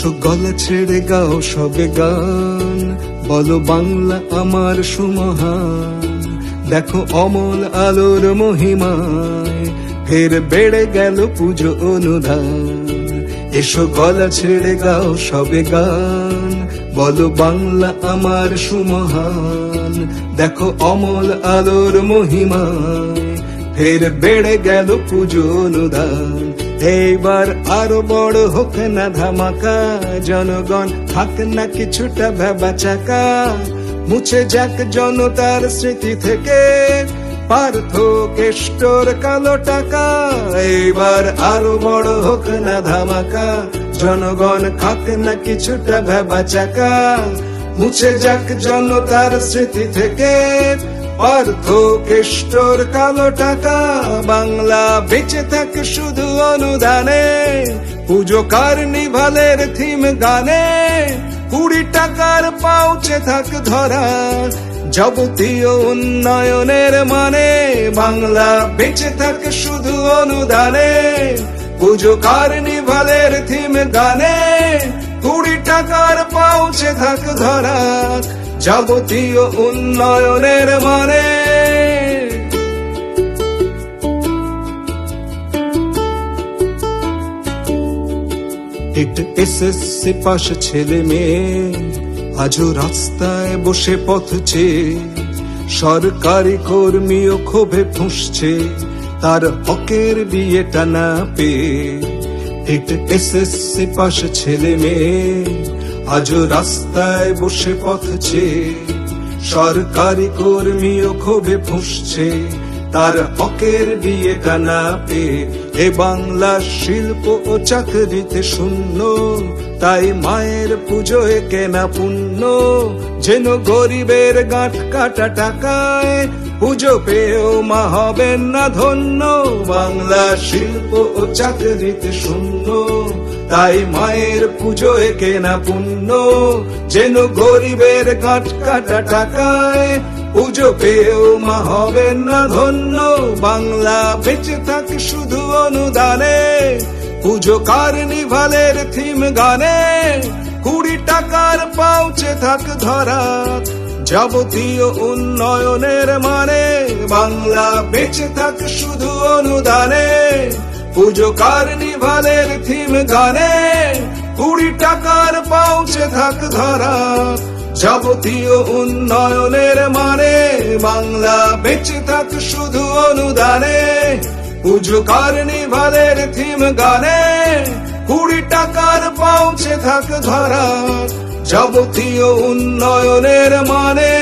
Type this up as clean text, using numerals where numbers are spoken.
এসো গলা ছেড়ে গাও সবে গান, বলো বাংলা আমার সুমহান। দেখো অমল আলোর মহিমায় ফের বেড়ে গেল পুজো অনুদান। এসো গলা ছেড়ে গাও সবে গান, বলো বাংলা আমার সুমহান। দেখো অমল আলোর মহিমায় ফের বেড়ে গেল পুজো অনুদান। এইবার আরো বড় হোক না ধামাকা, জনগণ থাক না কিছুটা ভেবা চাকা। মুছে যাক জনতার স্মৃতি থেকে পার্থ কেষ্টর কালো টাকা। এইবার আরো বড় হোক না ধামাকা, জনগণ থাক না কিছুটা ভেবা চাকা। মুছে যাক জনতার স্মৃতি থেকে পার্থ কেষ্টর কালো টাকা। বাংলা বেঁচে থাকে শুধু অনুদানে, পুজো কার্নিভালের থিম গানে। 20 টাকার পাউচে থাক ধরা, যাবতীয় উন্নয়নের মানে। বাংলা বেঁচে থাকে শুধু অনুদানে, পুজো কার্নিভালের থিম গানে। 20 টাকার পাউচে থাক ধরা, যাবতীয় উন্নয়নের মানে। একটা এসএসসি পাশ ছেলে মেয়ে আজও রাস্তায় বসে পথ চেয়ে, সরকারি কর্মীও ক্ষোভে ফুঁসছে তার হকের বিয়েটা না পেয়ে। একটা এসএসসি পাশ ছেলে মেয়ে আজও রাস্তায় বসে পথ চেয়ে, সরকারি কর্মীও ক্ষোভে ফুঁসছে তার হকের বিয়েটা না পেয়ে। এ বাংলা শিল্প ও চাকরিতে শূন্য, তাই মায়ের পুজোয় কেনা পুণ্য। যেন গরিবের গাঁট কাটা টাকায় পুজো পেয়েও মা হবেন না ধন্য। বাংলা শিল্প ও চাকরিতে শূন্য, তাই মায়ের পুজোয় কেনা পুণ্য। যেন গরিবের গাঁট কাটা টাকায় পুজো পেয়েও মা হবেন না ধন্য। বাংলা বেঁচে থাকে শুধু অনুদানে, পুজো কার্নিভালের থিম গানে। 20 টাকার পাউচে থাক ধরা, যাবতীয় উন্নয়নের মানে। বাংলা বেঁচে থাকে শুধু অনুদানে, পুজো কার্নিভালের থিম গানে। 20 টাকার পাউচে থাক ধরা, যাবতীয় উন্নয়নের মানে। বাংলা বেঁচে থাকে শুধু অনুদানে, পুজো কার্নিভালের থিম গানে। 20 টাকার পাউচে থাক ধরা, যাবতীয় উন্নয়নের মানে।